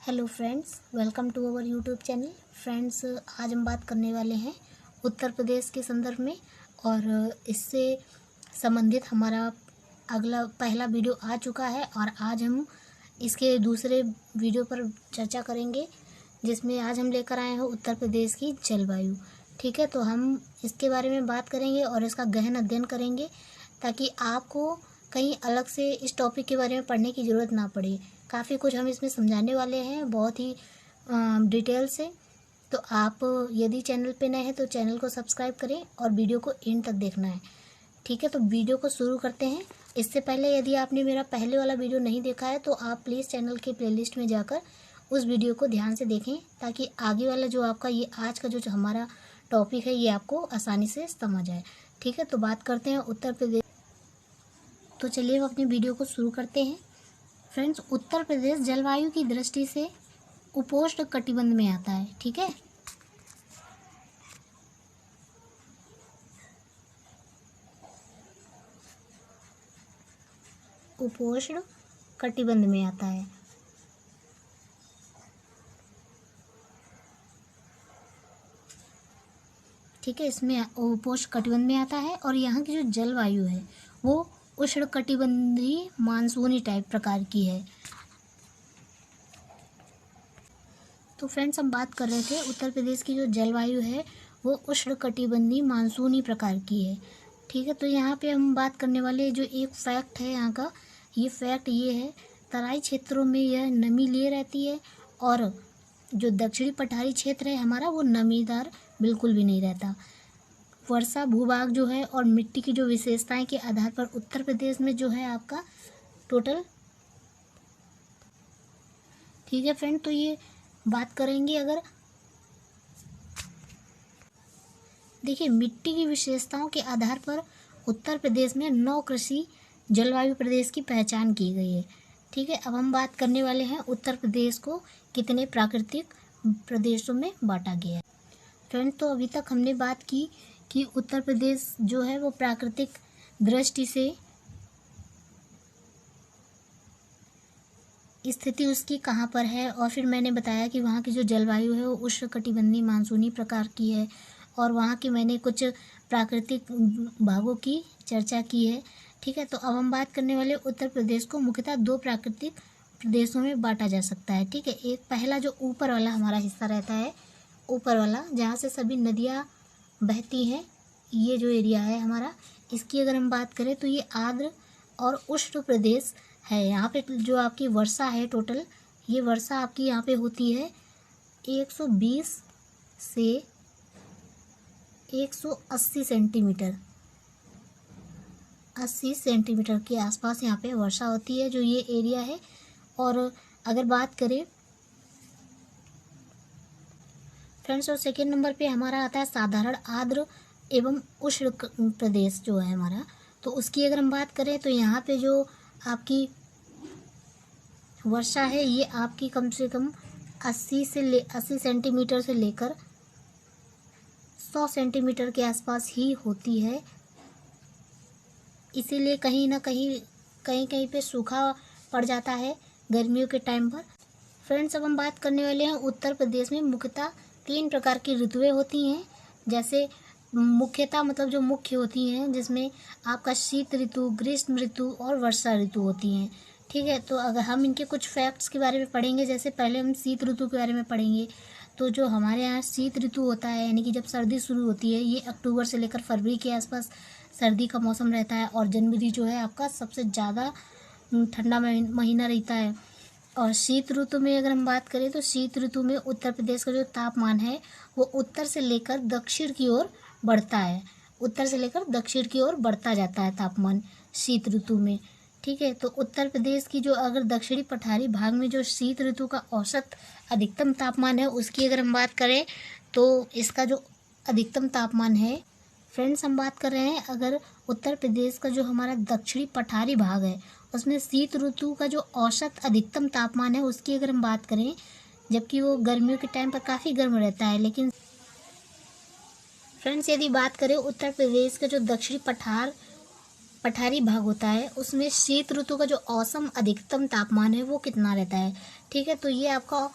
Hello friends, welcome to our YouTube channel. Friends, आज हम बात करने वाले हैं उत्तर प्रदेश के संदर्भ में और इससे संबंधित हमारा पहला वीडियो आ चुका है और आज हम इसके दूसरे वीडियो पर चर्चा करेंगे, जिसमें आज हम लेकर आए हैं उत्तर प्रदेश की जलवायु। ठीक है, तो हम इसके बारे में बात करेंगे और इसका गहन अध्ययन करेंगे ताकि आपको कहीं अलग से इस टॉपिक के बारे में पढ़ने की ज़रूरत ना पड़े। काफ़ी कुछ हम इसमें समझाने वाले हैं, बहुत ही डिटेल से। तो आप यदि चैनल पे नए हैं तो चैनल को सब्सक्राइब करें और वीडियो को एंड तक देखना है। ठीक है, तो वीडियो को शुरू करते हैं। इससे पहले यदि आपने मेरा पहले वाला वीडियो नहीं देखा है तो आप प्लीज़ चैनल के प्लेलिस्ट में जाकर उस वीडियो को ध्यान से देखें ताकि आगे वाला जो आपका ये आज का जो हमारा टॉपिक है ये आपको आसानी से समझ आए। ठीक है, तो बात करते हैं उत्तर प्रदेश। तो चलिए हम अपनी वीडियो को शुरू करते हैं। फ्रेंड्स, उत्तर प्रदेश जलवायु की दृष्टि से उपोष्ण कटिबंध में आता है। ठीक है, उपोष्ण कटिबंध में आता है। ठीक है, इसमें उपोष्ण कटिबंध में आता है और यहाँ की जो जलवायु है वो उष्ण कटिबंधीय मानसूनी टाइप प्रकार की है। तो फ्रेंड्स, हम बात कर रहे थे उत्तर प्रदेश की जो जलवायु है वो उष्ण कटिबंधीय मानसूनी प्रकार की है। ठीक है, तो यहाँ पे हम बात करने वाले जो एक फैक्ट है यहाँ का, ये फैक्ट ये है, तराई क्षेत्रों में यह नमी लिए रहती है और जो दक्षिणी पठारी क्षेत्र है हमारा वो नमीदार बिल्कुल भी नहीं रहता। वर्षा भूभाग जो है और मिट्टी की जो विशेषताएं के आधार पर उत्तर प्रदेश में जो है आपका टोटल। ठीक है फ्रेंड, तो ये बात करेंगे अगर देखिए मिट्टी की विशेषताओं के आधार पर उत्तर प्रदेश में 9 कृषि जलवायु प्रदेश की पहचान की गई है। ठीक है, अब हम बात करने वाले हैं उत्तर प्रदेश को कितने प्राकृतिक प्रदेशों में बांटा गया है। फ्रेंड, तो अभी तक हमने बात की कि उत्तर प्रदेश जो है वो प्राकृतिक दृष्टि से स्थिति उसकी कहाँ पर है और फिर मैंने बताया कि वहाँ की जो जलवायु है वो उष्णकटिबंधीय मानसूनी प्रकार की है और वहाँ के मैंने कुछ प्राकृतिक भागों की चर्चा की है। ठीक है, तो अब हम बात करने वाले उत्तर प्रदेश को मुख्यतः 2 प्राकृतिक प्रदेशों में बांटा जा सकता है। ठीक है, एक पहला जो ऊपर वाला हमारा हिस्सा रहता है, ऊपर वाला जहाँ से सभी नदियाँ बहती हैं, ये जो एरिया है हमारा, इसकी अगर हम बात करें तो ये आर्द्र और उष्ण प्रदेश है। यहाँ पे जो आपकी वर्षा है टोटल, ये वर्षा आपकी यहाँ पे होती है 120 से 180 सेंटीमीटर, 80 सेंटीमीटर के आसपास यहाँ पे वर्षा होती है, जो ये एरिया है। और अगर बात करें फ्रेंड्स, और सेकेंड नंबर पे हमारा आता है साधारण आर्द्र एवं उष्ण प्रदेश जो है हमारा। तो उसकी अगर हम बात करें तो यहाँ पे जो आपकी वर्षा है ये आपकी कम से कम 80 सेंटीमीटर से लेकर 100 सेंटीमीटर के आसपास ही होती है। इसीलिए कहीं ना कहीं पे सूखा पड़ जाता है गर्मियों के टाइम पर। फ्रेंड्स, अब हम बात करने वाले हैं उत्तर प्रदेश में मुख्यतः 3 प्रकार की ऋतुएं होती हैं। जैसे मुख्यतः मतलब जो मुख्य होती हैं, जिसमें आपका शीत ऋतु, ग्रीष्म ऋतु और वर्षा ऋतु होती हैं। ठीक है, तो अगर हम इनके कुछ फैक्ट्स के बारे में पढ़ेंगे, जैसे पहले हम शीत ऋतु के बारे में पढ़ेंगे। तो जो हमारे यहाँ शीत ऋतु होता है, यानी कि जब सर्दी शुरू होती है, ये अक्टूबर से लेकर फरवरी के आसपास सर्दी का मौसम रहता है और जनवरी जो है आपका सबसे ज़्यादा ठंडा महीना रहता है। और शीत ऋतु में अगर हम बात करें तो शीत ऋतु में उत्तर प्रदेश का जो तापमान है वो उत्तर से लेकर दक्षिण की ओर बढ़ता है, उत्तर से लेकर दक्षिण की ओर बढ़ता जाता है तापमान शीत ऋतु में। ठीक है, तो उत्तर प्रदेश की जो अगर दक्षिणी पठारी भाग में जो शीत ऋतु का औसत अधिकतम तापमान है उसकी अगर हम बात करें तो इसका जो अधिकतम तापमान है, फ्रेंड्स हम बात कर रहे हैं अगर उत्तर प्रदेश का जो हमारा दक्षिणी पठारी भाग है उसमें शीत ऋतु का जो औसत अधिकतम तापमान है उसकी अगर हम बात करें, जबकि वो गर्मियों के टाइम पर काफ़ी गर्म रहता है, लेकिन फ्रेंड्स यदि बात करें उत्तर प्रदेश का जो दक्षिणी पठार पठारी भाग होता है उसमें शीत ऋतु का जो औसम अधिकतम तापमान है वो कितना रहता है। ठीक है, तो ये आपका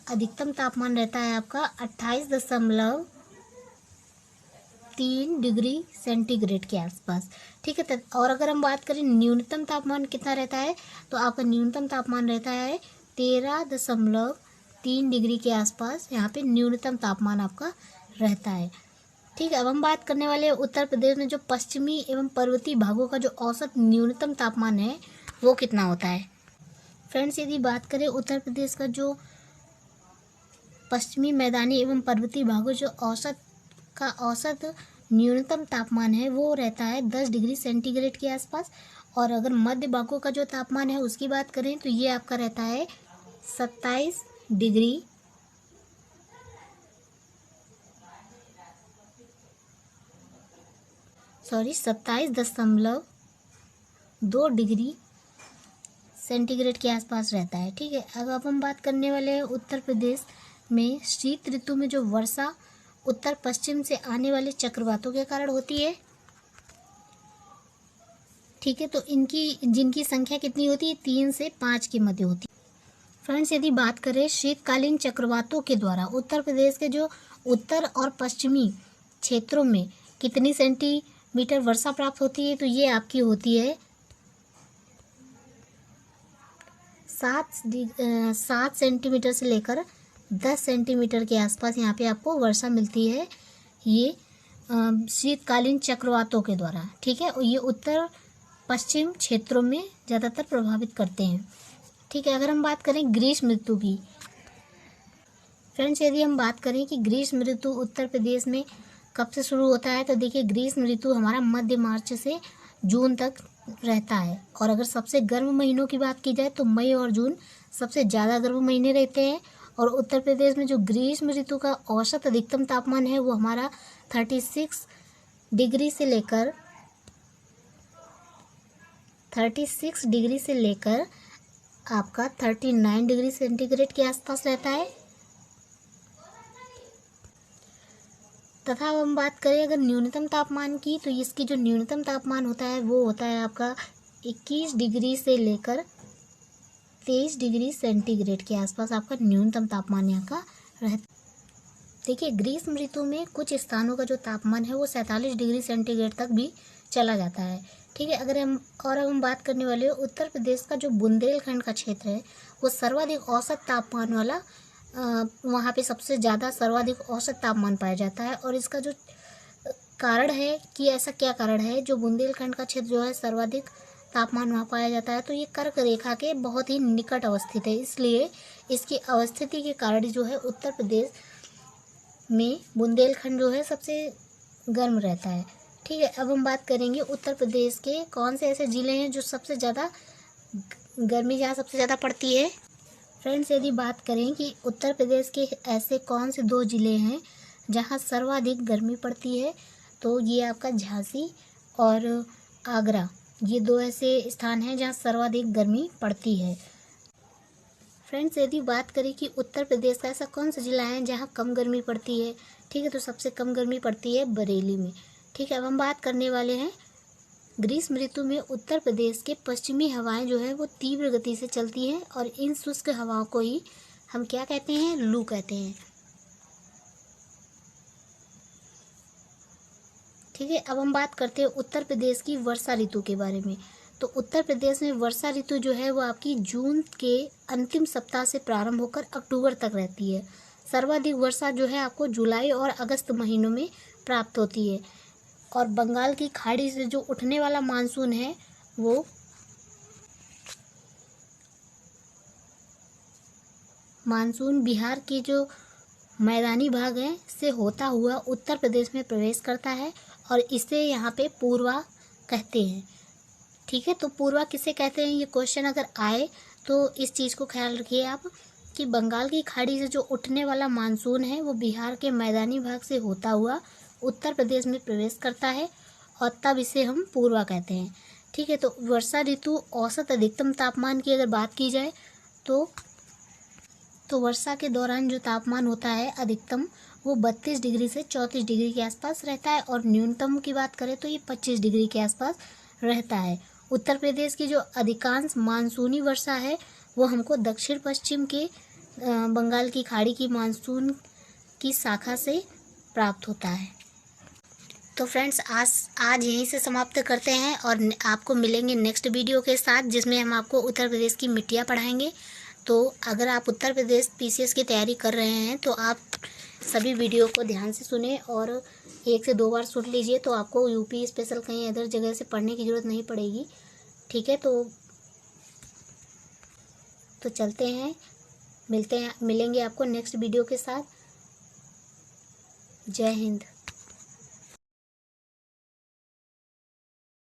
अधिकतम तापमान रहता है आपका 28.3 डिग्री सेंटीग्रेड के आसपास। ठीक है, और अगर हम बात करें न्यूनतम तापमान कितना रहता है, तो आपका न्यूनतम तापमान रहता है 13.3 डिग्री के आसपास। यहाँ पे न्यूनतम तापमान आपका रहता है। ठीक है, अब हम बात करने वाले हैं उत्तर प्रदेश में जो पश्चिमी एवं पर्वतीय भागों का जो औसत न्यूनतम तापमान है वो कितना होता है। फ्रेंड्स, यदि बात करें उत्तर प्रदेश का जो पश्चिमी मैदानी एवं पर्वतीय भागों जो औसत न्यूनतम तापमान है वो रहता है 10 डिग्री सेंटीग्रेड के आसपास। और अगर मध्य भागों का जो तापमान है उसकी बात करें तो ये आपका रहता है 27 दशमलव 2 डिग्री सेंटीग्रेड के आसपास रहता है। ठीक है, अब हम बात करने वाले हैं उत्तर प्रदेश में शीत ऋतु में जो वर्षा उत्तर पश्चिम से आने वाले चक्रवातों के कारण होती है। ठीक है, तो जिनकी संख्या कितनी होती है, 3 से 5 के मध्य होती है। फ्रेंड्स, यदि बात करें शीतकालीन चक्रवातों के द्वारा उत्तर प्रदेश के जो उत्तर और पश्चिमी क्षेत्रों में कितनी सेंटीमीटर वर्षा प्राप्त होती है, तो ये आपकी होती है 7 सेंटीमीटर से लेकर 10 सेंटीमीटर के आसपास यहाँ पे आपको वर्षा मिलती है, ये शीतकालीन चक्रवातों के द्वारा। ठीक है, और ये उत्तर पश्चिम क्षेत्रों में ज़्यादातर प्रभावित करते हैं। ठीक है, अगर हम बात करें ग्रीष्म ऋतु की, फ्रेंड्स यदि हम बात करें कि ग्रीष्म ऋतु उत्तर प्रदेश में कब से शुरू होता है, तो देखिए ग्रीष्म ऋतु हमारा मध्य मार्च से जून तक रहता है। और अगर सबसे गर्म महीनों की बात की जाए तो मई और जून सबसे ज़्यादा गर्म महीने रहते हैं। और उत्तर प्रदेश में जो ग्रीष्म ऋतु का औसत अधिकतम तापमान है वो हमारा 36 डिग्री से लेकर आपका 39 डिग्री सेंटीग्रेड के आसपास रहता है। तथा अब हम बात करें अगर न्यूनतम तापमान की, तो इसकी जो न्यूनतम तापमान होता है वो होता है आपका 21 डिग्री से लेकर 23 डिग्री सेंटीग्रेड के आसपास आपका न्यूनतम तापमान यहाँ का रहता। देखिए ग्रीष्म ऋतु में कुछ स्थानों का जो तापमान है वो 47 डिग्री सेंटीग्रेड तक भी चला जाता है। ठीक है, अब हम बात करने वाले हैं उत्तर प्रदेश का जो बुंदेलखंड का क्षेत्र है वो सर्वाधिक औसत तापमान वाला, वहाँ पे सबसे ज़्यादा सर्वाधिक औसत तापमान पाया जाता है। और इसका जो कारण है कि ऐसा क्या कारण है जो बुंदेलखंड का क्षेत्र जो है सर्वाधिक तापमान वहाँ पाया जाता है, तो ये कर्क रेखा के बहुत ही निकट अवस्थित है, इसलिए इसकी अवस्थिति के कारण जो है उत्तर प्रदेश में बुंदेलखंड जो है सबसे गर्म रहता है। ठीक है, अब हम बात करेंगे उत्तर प्रदेश के कौन से ऐसे ज़िले हैं जो सबसे ज़्यादा गर्मी जहाँ सबसे ज़्यादा पड़ती है। फ्रेंड्स, यदि बात करें कि उत्तर प्रदेश के ऐसे कौन से 2 ज़िले हैं जहाँ सर्वाधिक गर्मी पड़ती है, तो ये आपका झांसी और आगरा, ये 2 ऐसे स्थान हैं जहाँ सर्वाधिक गर्मी पड़ती है। फ्रेंड्स, यदि बात करें कि उत्तर प्रदेश का ऐसा कौन सा ज़िला है जहाँ कम गर्मी पड़ती है, ठीक है, तो सबसे कम गर्मी पड़ती है बरेली में। ठीक है, अब हम बात करने वाले हैं ग्रीष्म ऋतु में उत्तर प्रदेश के पश्चिमी हवाएं जो है वो तीव्र गति से चलती हैं और इन शुष्क हवाओं को ही हम क्या कहते हैं, लू कहते हैं। ठीक है, अब हम बात करते हैं उत्तर प्रदेश की वर्षा ऋतु के बारे में। तो उत्तर प्रदेश में वर्षा ऋतु जो है वो आपकी जून के अंतिम सप्ताह से प्रारंभ होकर अक्टूबर तक रहती है। सर्वाधिक वर्षा जो है आपको जुलाई और अगस्त महीनों में प्राप्त होती है। और बंगाल की खाड़ी से जो उठने वाला मानसून है वो मानसून बिहार के जो मैदानी भाग हैं से होता हुआ उत्तर प्रदेश में प्रवेश करता है और इसे यहाँ पे पूर्वा कहते हैं। ठीक है, तो पूर्वा किसे कहते हैं, ये क्वेश्चन अगर आए तो इस चीज़ को ख्याल रखिए आप कि बंगाल की खाड़ी से जो उठने वाला मानसून है वो बिहार के मैदानी भाग से होता हुआ उत्तर प्रदेश में प्रवेश करता है और तब इसे हम पूर्वा कहते हैं। ठीक है, तो वर्षा ऋतु औसत अधिकतम तापमान की अगर बात की जाए तो वर्षा के दौरान जो तापमान होता है अधिकतम वो 32 डिग्री से 34 डिग्री के आसपास रहता है और न्यूनतम की बात करें तो ये 25 डिग्री के आसपास रहता है। उत्तर प्रदेश की जो अधिकांश मानसूनी वर्षा है वो हमको दक्षिण पश्चिम के बंगाल की खाड़ी की मानसून की शाखा से प्राप्त होता है। तो फ्रेंड्स आज यहीं से समाप्त करते हैं और आपको मिलेंगे नेक्स्ट वीडियो के साथ, जिसमें हम आपको उत्तर प्रदेश की मिट्टियाँ पढ़ाएंगे। तो अगर आप उत्तर प्रदेश पीसीएस की तैयारी कर रहे हैं तो आप सभी वीडियो को ध्यान से सुने और 1 से 2 बार सुन लीजिए, तो आपको यूपी स्पेशल कहीं अदर जगह से पढ़ने की ज़रूरत नहीं पड़ेगी। ठीक है, तो चलते हैं, मिलेंगे आपको नेक्स्ट वीडियो के साथ। जय हिंद।